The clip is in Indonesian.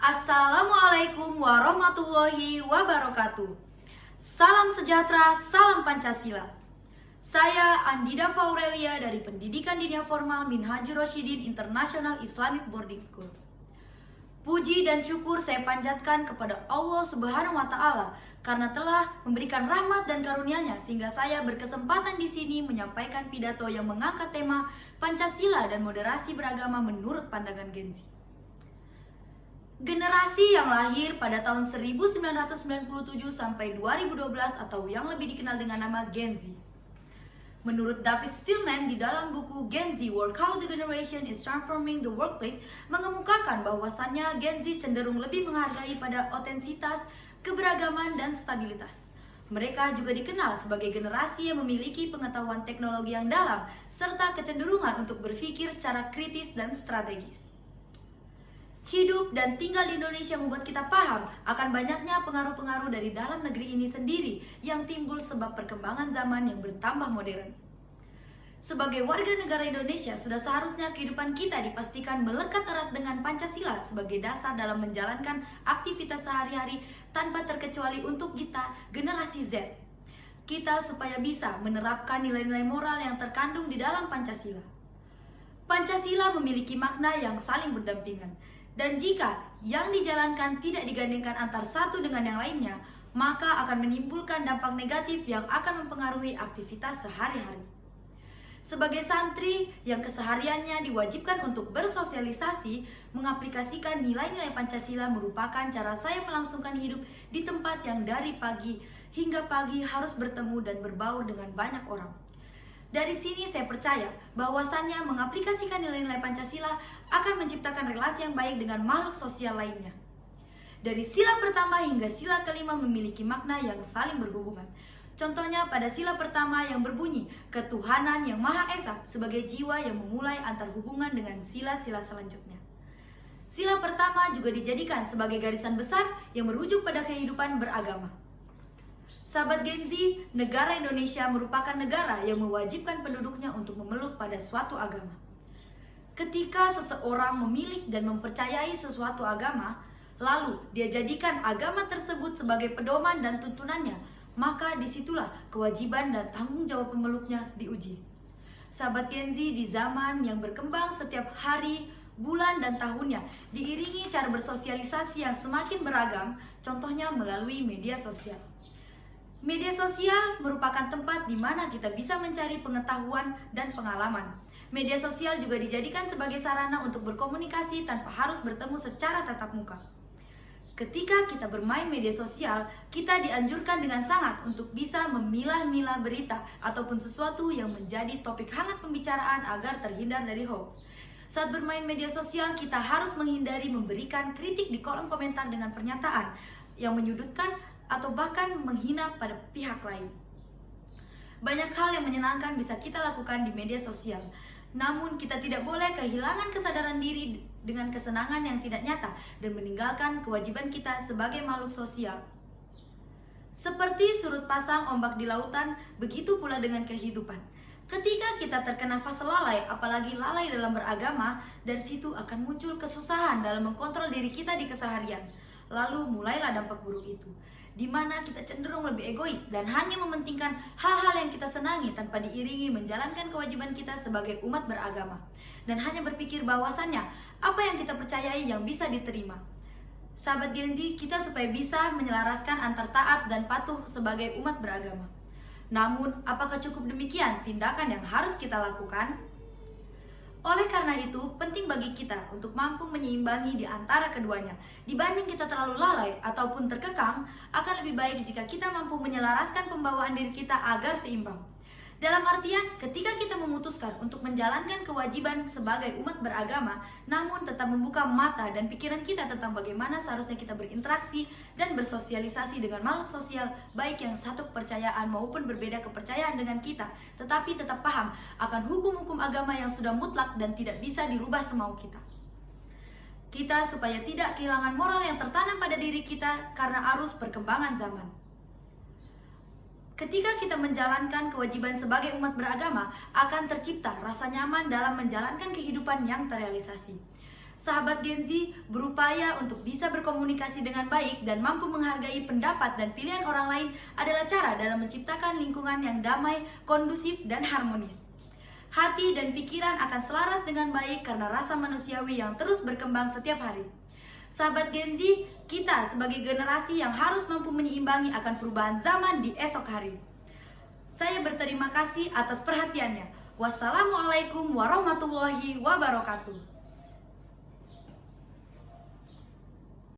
Assalamualaikum warahmatullahi wabarakatuh. Salam sejahtera, salam Pancasila. Saya Andida Faurelia dari Pendidikan Dinia Formal Minhajur Rosyidin International Islamic Boarding School. Puji dan syukur saya panjatkan kepada Allah Subhanahu wa Ta'ala karena telah memberikan rahmat dan karunia-Nya sehingga saya berkesempatan di sini menyampaikan pidato yang mengangkat tema Pancasila dan moderasi beragama menurut pandangan Gen Z. Generasi yang lahir pada tahun 1997 sampai 2012 atau yang lebih dikenal dengan nama Gen Z. Menurut David Stillman di dalam buku Gen Z Work How the Generation is Transforming the Workplace mengemukakan bahwasannya Gen Z cenderung lebih menghargai pada otentitas, keberagaman, dan stabilitas. Mereka juga dikenal sebagai generasi yang memiliki pengetahuan teknologi yang dalam serta kecenderungan untuk berpikir secara kritis dan strategis. Hidup dan tinggal di Indonesia membuat kita paham akan banyaknya pengaruh-pengaruh dari dalam negeri ini sendiri yang timbul sebab perkembangan zaman yang bertambah modern. Sebagai warga negara Indonesia, sudah seharusnya kehidupan kita dipastikan melekat erat dengan Pancasila sebagai dasar dalam menjalankan aktivitas sehari-hari tanpa terkecuali untuk kita, generasi Z. Kita supaya bisa menerapkan nilai-nilai moral yang terkandung di dalam Pancasila. Pancasila memiliki makna yang saling berdampingan. Dan jika yang dijalankan tidak digandengkan antar satu dengan yang lainnya, maka akan menimbulkan dampak negatif yang akan mempengaruhi aktivitas sehari-hari. Sebagai santri yang kesehariannya diwajibkan untuk bersosialisasi, mengaplikasikan nilai-nilai Pancasila merupakan cara saya melangsungkan hidup di tempat yang dari pagi hingga pagi harus bertemu dan berbaur dengan banyak orang. Dari sini saya percaya bahwasannya mengaplikasikan nilai-nilai Pancasila akan menciptakan relasi yang baik dengan makhluk sosial lainnya. Dari sila pertama hingga sila kelima memiliki makna yang saling berhubungan. Contohnya pada sila pertama yang berbunyi ketuhanan yang Maha Esa sebagai jiwa yang memulai antar hubungan dengan sila-sila selanjutnya. Sila pertama juga dijadikan sebagai garisan besar yang merujuk pada kehidupan beragama. Sahabat Gen Z, negara Indonesia merupakan negara yang mewajibkan penduduknya untuk memeluk pada suatu agama. Ketika seseorang memilih dan mempercayai sesuatu agama, lalu dia jadikan agama tersebut sebagai pedoman dan tuntunannya, maka disitulah kewajiban dan tanggung jawab pemeluknya diuji. Sahabat Gen Z, di zaman yang berkembang setiap hari, bulan, dan tahunnya, diiringi cara bersosialisasi yang semakin beragam, contohnya melalui media sosial. Media sosial merupakan tempat di mana kita bisa mencari pengetahuan dan pengalaman. Media sosial juga dijadikan sebagai sarana untuk berkomunikasi tanpa harus bertemu secara tatap muka. Ketika kita bermain media sosial, kita dianjurkan dengan sangat untuk bisa memilah-milah berita ataupun sesuatu yang menjadi topik hangat pembicaraan agar terhindar dari hoax. Saat bermain media sosial, kita harus menghindari memberikan kritik di kolom komentar dengan pernyataan yang menyudutkan atau bahkan menghina pada pihak lain. Banyak hal yang menyenangkan bisa kita lakukan di media sosial. Namun kita tidak boleh kehilangan kesadaran diri dengan kesenangan yang tidak nyata dan meninggalkan kewajiban kita sebagai makhluk sosial. Seperti surut pasang ombak di lautan, begitu pula dengan kehidupan. Ketika kita terkena fase lalai, apalagi lalai dalam beragama, dari situ akan muncul kesusahan dalam mengkontrol diri kita di keseharian. Lalu mulailah dampak buruk itu, di mana kita cenderung lebih egois dan hanya mementingkan hal-hal yang kita senangi tanpa diiringi menjalankan kewajiban kita sebagai umat beragama, dan hanya berpikir bahwasannya apa yang kita percayai yang bisa diterima. Sahabat Gen Z, kita supaya bisa menyelaraskan antar taat dan patuh sebagai umat beragama. Namun, apakah cukup demikian tindakan yang harus kita lakukan? Oleh karena itu, penting bagi kita untuk mampu menyeimbangi di antara keduanya. Dibanding kita terlalu lalai ataupun terkekang, akan lebih baik jika kita mampu menyelaraskan pembawaan diri kita agar seimbang. Dalam artian, ketika kita memutuskan untuk menjalankan kewajiban sebagai umat beragama, namun tetap membuka mata dan pikiran kita tentang bagaimana seharusnya kita berinteraksi dan bersosialisasi dengan makhluk sosial, baik yang satu kepercayaan maupun berbeda kepercayaan dengan kita, tetapi tetap paham akan hukum-hukum agama yang sudah mutlak dan tidak bisa dirubah semau kita. Kita supaya tidak kehilangan moral yang tertanam pada diri kita karena arus perkembangan zaman. Ketika kita menjalankan kewajiban sebagai umat beragama, akan tercipta rasa nyaman dalam menjalankan kehidupan yang terrealisasi. Sahabat Gen Z berupaya untuk bisa berkomunikasi dengan baik dan mampu menghargai pendapat dan pilihan orang lain adalah cara dalam menciptakan lingkungan yang damai, kondusif, dan harmonis. Hati dan pikiran akan selaras dengan baik karena rasa manusiawi yang terus berkembang setiap hari. Sahabat Gen Z, kita sebagai generasi yang harus mampu menyeimbangi akan perubahan zaman di esok hari. Saya berterima kasih atas perhatiannya. Wassalamualaikum warahmatullahi wabarakatuh.